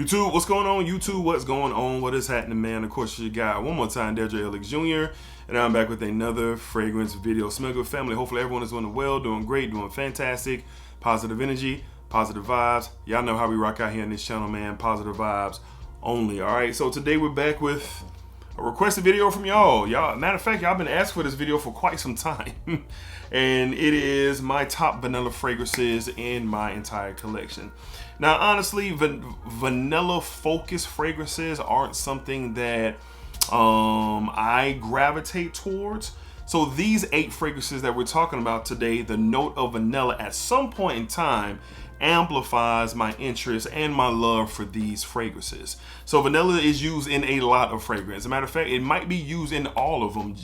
YouTube, what's going on? YouTube, what's going on? What is happening, man? Of course, you got one more time, DEDRICKHICKSJR, and I'm back with another fragrance video. Smell good, family. Hopefully, everyone is doing well, doing great, doing fantastic. Positive energy, positive vibes. Y'all know how we rock out here on this channel, man. Positive vibes only. All right, so today we're back with a requested video from y'all. Matter of fact, y'all been asking for this video for quite some time, and it is my top vanilla fragrances in my entire collection. Now, honestly, vanilla focused fragrances aren't something that I gravitate towards. So these 8 fragrances that we're talking about today, the note of vanilla at some point in time amplifies my interest and my love for these fragrances. So vanilla is used in a lot of fragrances. As a matter of fact, it might be used in all of them.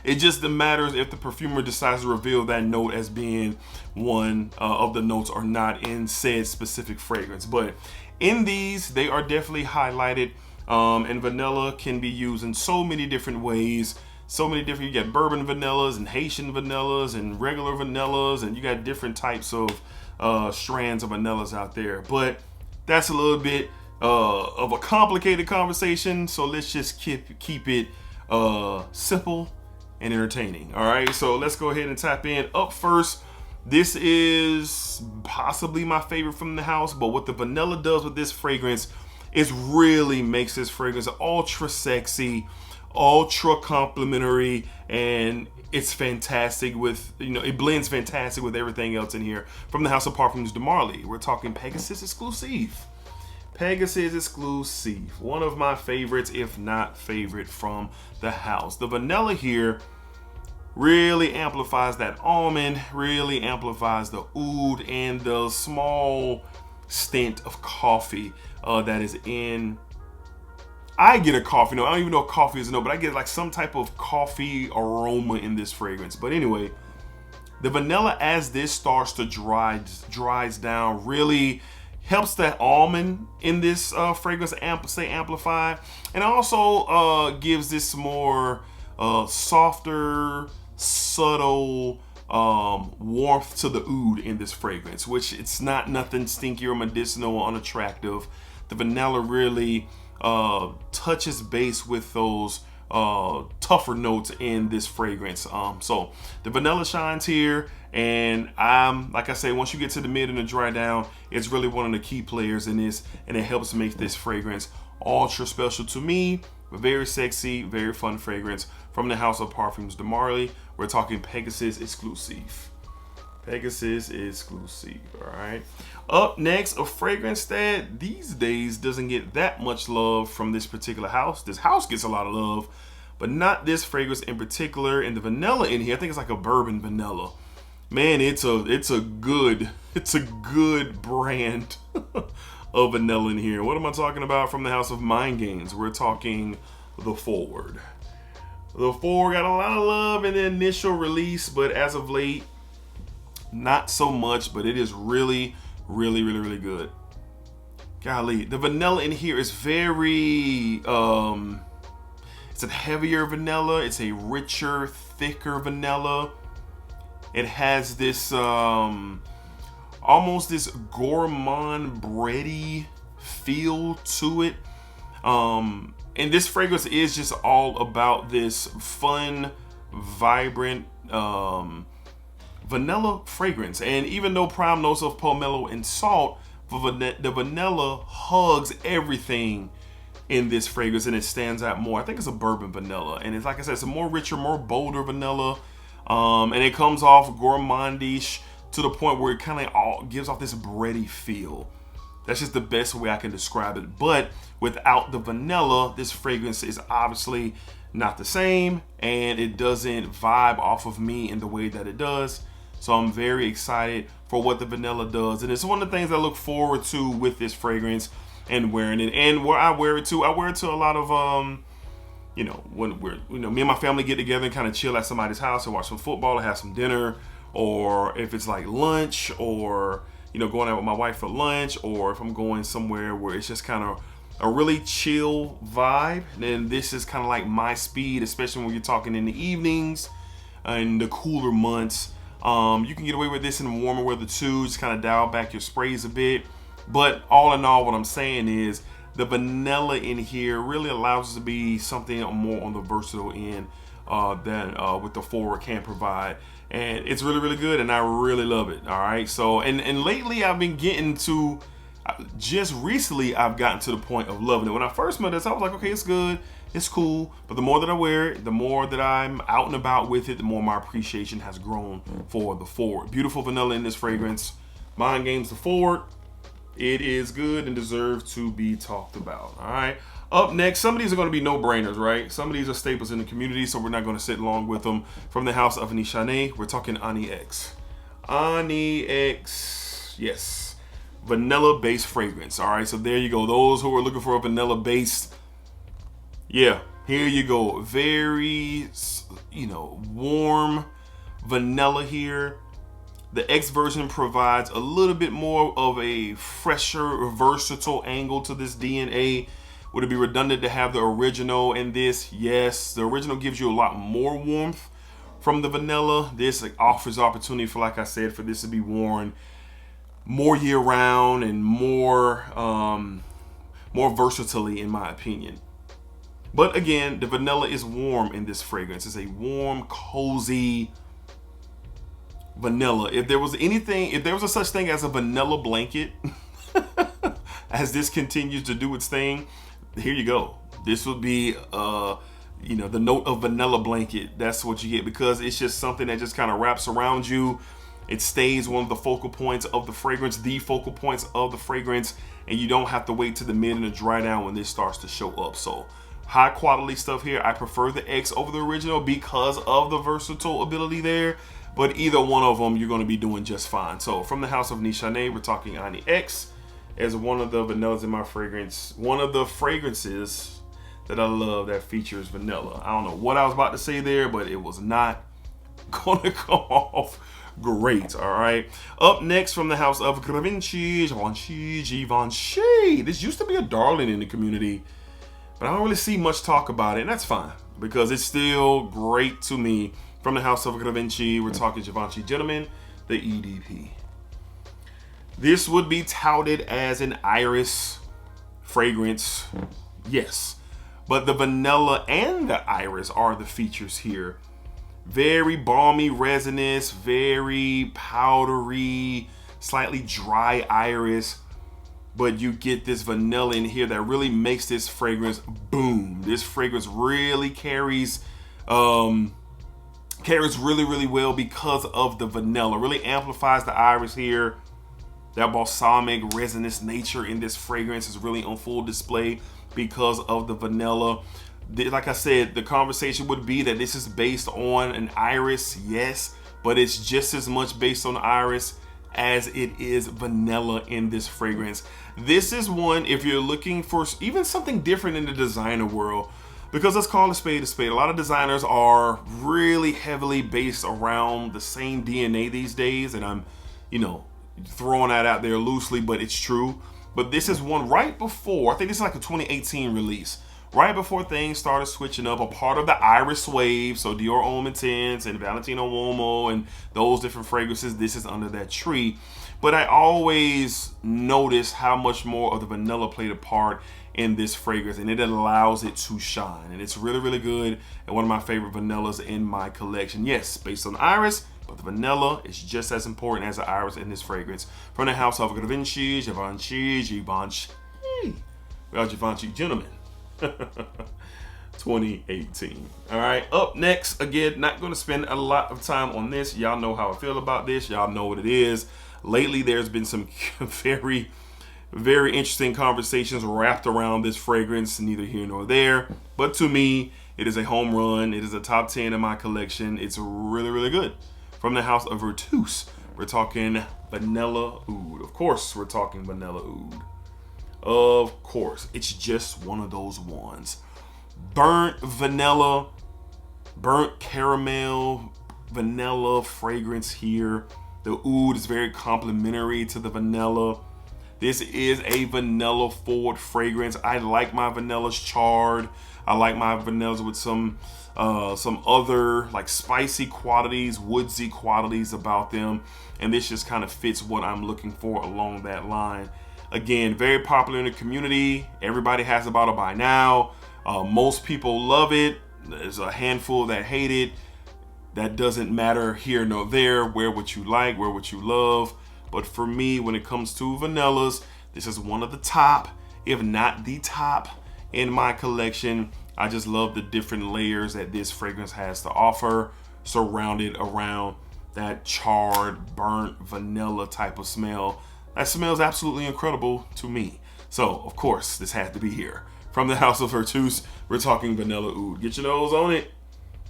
It just matters if the perfumer decides to reveal that note as being one of the notes or not in said specific fragrance. But in these, they are definitely highlighted, and vanilla can be used in so many different ways. So many different, you got bourbon vanillas and Haitian vanillas and regular vanillas, and you got different types of strands of vanillas out there. But that's a little bit of a complicated conversation, so let's just keep it simple and entertaining. All right, so let's go ahead and tap in. Up first, this is possibly my favorite from the house, but what the vanilla does with this fragrance is really makes this fragrance ultra sexy, ultra complimentary, and it's fantastic with, it blends fantastic with everything else in here. From the house of Parfums de Marly, we're talking Pegasus exclusive. Pegasus exclusive, one of my favorites, if not favorite, from the house. The vanilla here really amplifies that almond, really amplifies the oud and the small stint of coffee that is in. I get a coffee note. I don't even know what coffee is, but I get like some type of coffee aroma in this fragrance. But anyway, the vanilla, as this starts to dries down, really helps that almond in this fragrance amplify, and also gives this more softer, subtle warmth to the oud in this fragrance, which it's not nothing stinky or medicinal or unattractive. The vanilla really touches base with those tougher notes in this fragrance. So the vanilla shines here, and like I say, once you get to the mid and the dry down, it's really one of the key players in this, and it helps make this fragrance ultra special to me. Very sexy, very fun fragrance from the house of Parfums de Marly. We're talking Pegasus exclusive. Pegasus exclusive. All right. Up next, a fragrance that these days doesn't get that much love from this particular house. This house gets a lot of love, but not this fragrance in particular. And the vanilla in here, I think it's like a bourbon vanilla. Man, it's a good brand of vanilla in here. What am I talking about? From the house of Mind Games, we're talking the Forward. The Forward got a lot of love in the initial release, but as of late, not so much. But it is really good. Golly, the vanilla in here is very it's a heavier vanilla. It's a richer, thicker vanilla. It has this almost this gourmand bready feel to it, and this fragrance is just all about this fun, vibrant vanilla fragrance. And even though prime notes of pomelo and salt, the vanilla hugs everything in this fragrance, and it stands out more. I think it's a bourbon vanilla, and it's, like I said, it's a more richer, more bolder vanilla, and it comes off gourmandish to the point where it kind of gives off this bready feel. That's just the best way I can describe it. But without the vanilla, this fragrance is obviously not the same, and it doesn't vibe off of me in the way that it does. So I'm very excited for what the vanilla does, and it's one of the things I look forward to with this fragrance and wearing it. And where I wear it to a lot of when me and my family get together and kind of chill at somebody's house and watch some football or have some dinner, or if it's like lunch, or going out with my wife for lunch, or if I'm going somewhere where it's just kind of a really chill vibe, then this is kind of like my speed, especially when you're talking in the evenings and the cooler months. You can get away with this in warmer weather too. Just kind of dial back your sprays a bit. But all in all, what I'm saying is the vanilla in here really allows us to be something more on the versatile end than what the forward can provide. And it's really, really good, and I really love it. All right, so and lately I've been getting to, just recently I've gotten to the point of loving it. When I first met this, I was like, okay, it's good, it's cool, but the more that I wear it, the more that I'm out and about with it, the more my appreciation has grown for the forward. Beautiful vanilla in this fragrance. Mind games the forward. It is good and deserves to be talked about. All right. Up next, some of these are going to be no-brainers, right? Some of these are staples in the community, so we're not going to sit long with them. From the house of Nishane, we're talking Ani X. Ani X, yes. Vanilla-based fragrance. All right, so there you go. Those who are looking for a vanilla-based, yeah, here you go. Very, warm vanilla here. The X version provides a little bit more of a fresher, versatile angle to this DNA. Would it be redundant to have the original in this? Yes, the original gives you a lot more warmth from the vanilla. This offers opportunity for, like I said, for this to be worn more year round and more versatilely, in my opinion. But again, the vanilla is warm in this fragrance. It's a warm, cozy vanilla. If there was a such thing as a vanilla blanket, as this continues to do its thing, here you go. This would be the note of vanilla blanket. That's what you get, because it's just something that just kind of wraps around you. It stays one of the focal points of the fragrance, and you don't have to wait to the mid and the dry down when this starts to show up. So high quality stuff here. I prefer the X over the original because of the versatile ability there, but either one of them you're going to be doing just fine. So from the house of Nishane, we're talking Ani X as one of the vanillas in my fragrance. One of the fragrances that I love that features vanilla. I don't know what I was about to say there, but it was not going to come off great. All right. Up next, from the house of Givenchy, Givenchy. This used to be a darling in the community, but I don't really see much talk about it, and that's fine because it's still great to me. From the house of Givenchy, we're talking Givenchy Gentleman, the EDP. This would be touted as an iris fragrance, yes, but the vanilla and the iris are the features here. Very balmy resinous, very powdery, slightly dry iris, but you get this vanilla in here that really makes this fragrance boom. This fragrance really carries really, really well because of the vanilla. Really amplifies the iris here. That balsamic resinous nature in this fragrance is really on full display because of the vanilla. Like I said, the conversation would be that this is based on an iris, yes, but it's just as much based on iris as it is vanilla in this fragrance. This is one, if you're looking for even something different in the designer world, because let's call a spade a spade. A lot of designers are really heavily based around the same DNA these days, and I'm, throwing that out there loosely, but it's true. But this is one right before, I think this is like a 2018 release, right before things started switching up, a part of the iris wave. So Dior Homme Intense and Valentino Uomo and those different fragrances, this is under that tree. But I always notice how much more of the vanilla played a part in this fragrance, and it allows it to shine. And it's really, really good, and one of my favorite vanillas in my collection. Yes, based on iris, but the vanilla is just as important as the iris in this fragrance. From the house of Givenchy, Givenchy Gentleman 2018. All right, up next, again, not going to spend a lot of time on this. Y'all know how I feel about this. Y'all know what it is. Lately, there's been some very, very interesting conversations wrapped around this fragrance, neither here nor there. But to me, it is a home run. It is a top 10 in my collection. It's really, really good. From the house of Vertus, we're talking Vanilla Oud. Of course, we're talking Vanilla Oud. Of course, it's just one of those ones. Burnt vanilla, burnt caramel, vanilla fragrance here. The oud is very complementary to the vanilla. This is a vanilla forward fragrance. I like my vanillas charred. I like my vanillas with some other like spicy qualities, woodsy qualities about them. And this just kind of fits what I'm looking for along that line. Again, very popular in the community. Everybody has a bottle by now. Most people love it. There's a handful that hate it. That doesn't matter here nor there. Wear what you like, wear what you love. But for me, when it comes to vanillas, this is one of the top, if not the top, in my collection. I just love the different layers that this fragrance has to offer, surrounded around that charred, burnt vanilla type of smell. That smells absolutely incredible to me. So, of course, this had to be here. From the house of Vertus, we're talking Vanilla Oud. Get your nose on it.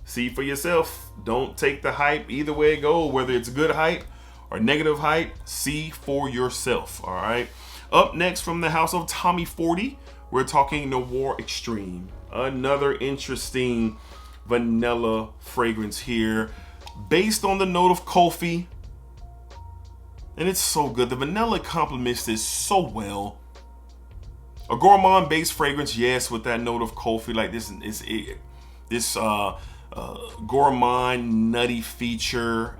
See for yourself. Don't take the hype either way it goes, whether it's good hype or negative hype. See for yourself, all right? Up next, from the house of Tommy 40, we're talking Noir Extreme. Another interesting vanilla fragrance here, based on the note of coffee. And it's so good. The vanilla complements this so well. A gourmand-based fragrance, yes, with that note of coffee, like this gourmand nutty feature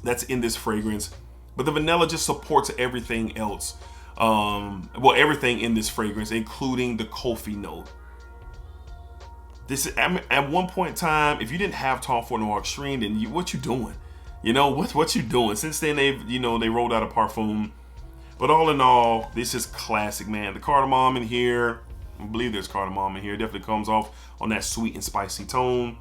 that's in this fragrance. But the vanilla just supports everything else. Well, everything in this fragrance, including the coffee note. This is, at one point in time, if you didn't have Tom Ford Noir Extreme, then what you doing? You know, what you doing? Since then, they rolled out a Parfum. But all in all, this is classic, man. The cardamom in here, I believe there's cardamom in here. It definitely comes off on that sweet and spicy tone.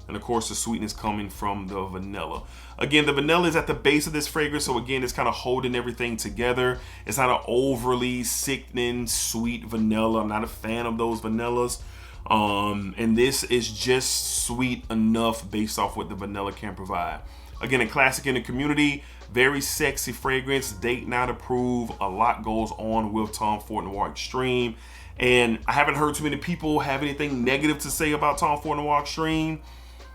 And of course, the sweetness coming from the vanilla. Again, the vanilla is at the base of this fragrance. So again, it's kind of holding everything together. It's not an overly sickening, sweet vanilla. I'm not a fan of those vanillas. And this is just sweet enough based off what the vanilla can provide. Again, a classic in the community, very sexy fragrance, date not approved. A lot goes on with Tom Ford Noir Extreme. And I haven't heard too many people have anything negative to say about Tom Ford Noir Extreme.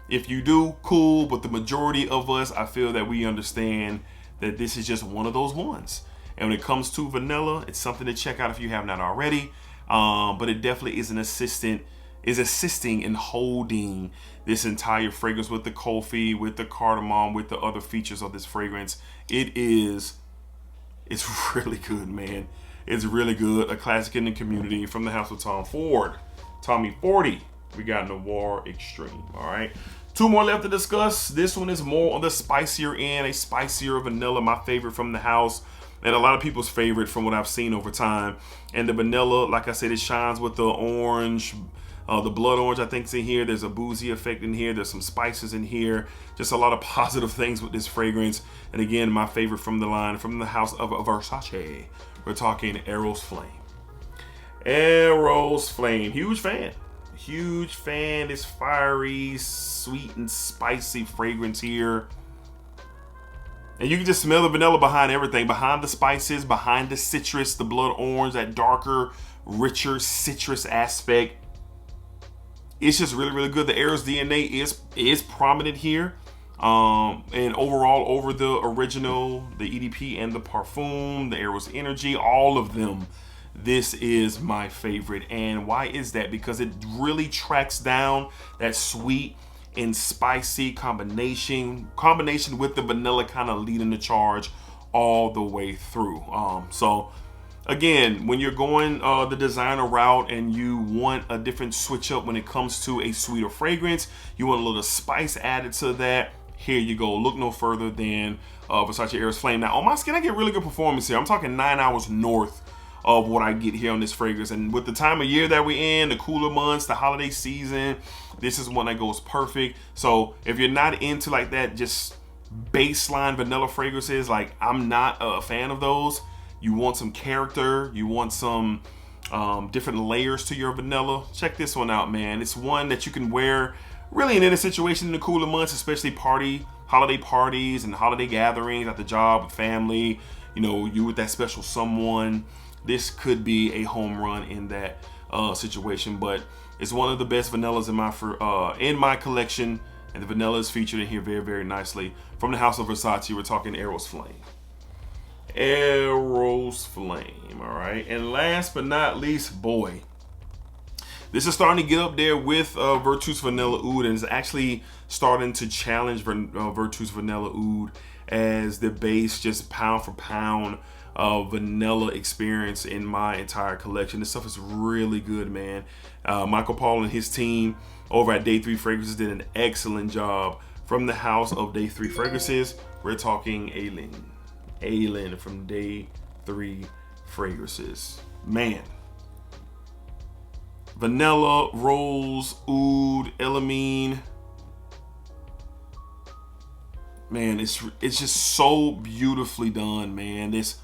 If you do, cool, but the majority of us, I feel that we understand that this is just one of those ones. And when it comes to vanilla, it's something to check out if you have not already. But it definitely is assisting in holding this entire fragrance with the coffee, with the cardamom, with the other features of this fragrance. It's really good, man. It's really good. A classic in the community. From the house of Tom Ford, Tommy 40, we got Noir Extreme. All right, two more left to discuss. This one is more on the spicier end, a spicier vanilla, my favorite from the house, and a lot of people's favorite from what I've seen over time. And the vanilla, like I said, it shines with the orange, the blood orange, I think, is in here. There's a boozy effect in here. There's some spices in here. Just a lot of positive things with this fragrance. And again, my favorite from the line, from the house of Versace, we're talking Eros Flame. Eros Flame, huge fan. Huge fan. This fiery, sweet, and spicy fragrance here. And you can just smell the vanilla behind everything, behind the spices, behind the citrus, the blood orange, that darker, richer citrus aspect. It's just really, really good. The Eros DNA is prominent here. And overall, over the original, the EDP and the Parfum, the Eros Energy, all of them, this is my favorite. And why is that? Because it really tracks down that sweet and spicy combination with the vanilla kind of leading the charge all the way through. So again, when you're going the designer route and you want a different switch up when it comes to a sweeter fragrance, you want a little spice added to that, here you go. Look no further than Versace Eros Flame. Now on my skin, I get really good performance here. I'm talking 9 hours north of what I get here on this fragrance. And with the time of year that we're in, the cooler months, the holiday season, this is one that goes perfect. So if you're not into like that just baseline vanilla fragrances, like I'm not a fan of those. You want some character, you want some different layers to your vanilla, check this one out, man. It's one that you can wear really in any situation in the cooler months, especially holiday parties and holiday gatherings at the job, with family, you know, you with that special someone. This could be a home run in that situation, but it's one of the best vanillas in my collection, and the vanilla is featured in here very, very nicely. From the house of Versace, we're talking Eros Flame. Eros Flame, all right. And last but not least, boy, this is starting to get up there with Vertus Vanilla Oud, and is actually starting to challenge Vertus Vanilla Oud as the base, just pound for pound, vanilla experience in my entire collection. This stuff is really good, man. Michael Paul and his team over at Day 3 Fragrances did an excellent job. From the house of Day 3 Fragrances, we're talking Aylan. Aylan from Day 3 Fragrances. Man. Vanilla, rose, oud, elamine. Man, it's just so beautifully done, man. There's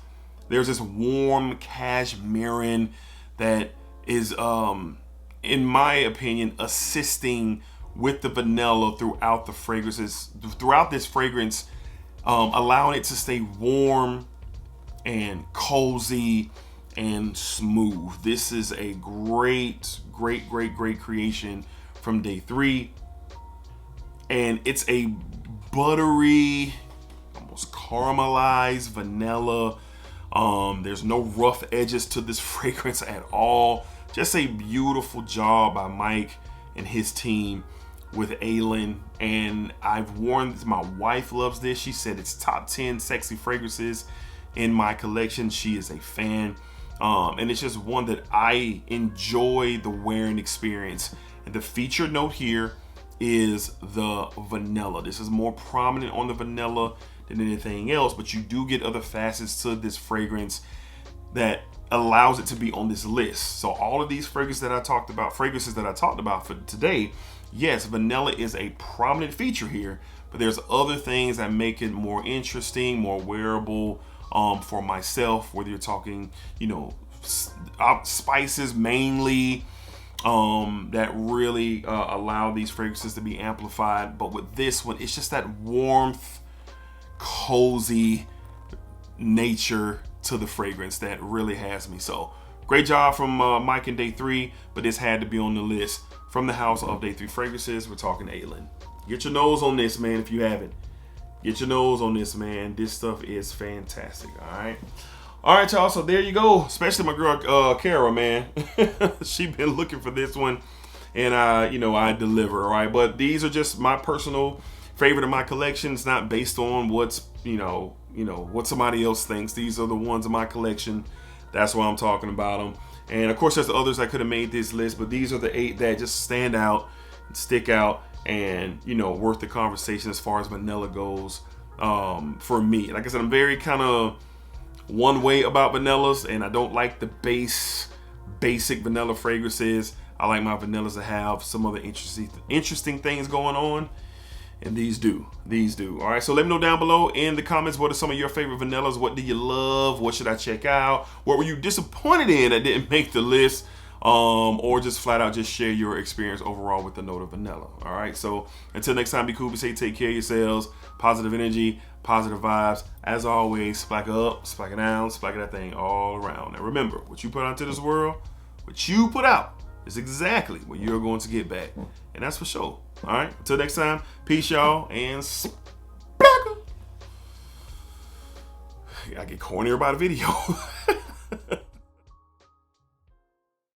this warm cashmerean that is, in my opinion, assisting with the vanilla throughout the fragrances, throughout this fragrance, allowing it to stay warm and cozy and smooth. This is a great creation from Day 3. And it's a buttery, almost caramelized vanilla. There's no rough edges to this fragrance at all. Just a beautiful job by Mike and his team with Aylan. And I've worn this, my wife loves this. She said it's top 10 sexy fragrances in my collection. She is a fan. And it's just one that I enjoy the wearing experience. And the featured note here is the vanilla. This is more prominent on the vanilla than anything else, but you do get other facets to this fragrance that allows it to be on this list. So all of these fragrances that I talked about for today, yes, vanilla is a prominent feature here, but there's other things that make it more interesting, more wearable for myself, whether you're talking, you know, spices mainly, that really allow these fragrances to be amplified. But with this one, it's just that warmth, cozy nature to the fragrance that really has me. So great job from Mike and Day 3, but this had to be on the list. From the house of Day 3 Fragrances, we're talking Aylan. Get your nose on this, man, if you haven't. Get your nose on this, man. This stuff is fantastic, all right? All right, y'all, so there you go. Especially my girl, Kara, man. She been looking for this one, and I deliver, all right? But these are just my personal favorite of my collection. It's not based on what's, what somebody else thinks. These are the ones in my collection. That's why I'm talking about them. And of course, there's others that could have made this list, but these are the 8 that just stand out, stick out, and worth the conversation as far as vanilla goes. For me, like I said, I'm very kind of one way about vanillas, and I don't like the basic vanilla fragrances. I like my vanillas to have some other interesting things going on, and these do. All right, so let me know down below in the comments, what are some of your favorite vanillas? What do you love? What should I check out? What were you disappointed in that didn't make the list? Or just flat out just share your experience overall with the note of vanilla. All right, so until next time, be cool, be safe, take care of yourselves. Positive energy, positive vibes. As always, splack it up, splack it down, splack it that thing all around. And remember, what you put out into this world, what you put out is exactly what you're going to get back. And that's for sure. All right, until next time, peace, y'all, and splack. I get cornier about a video.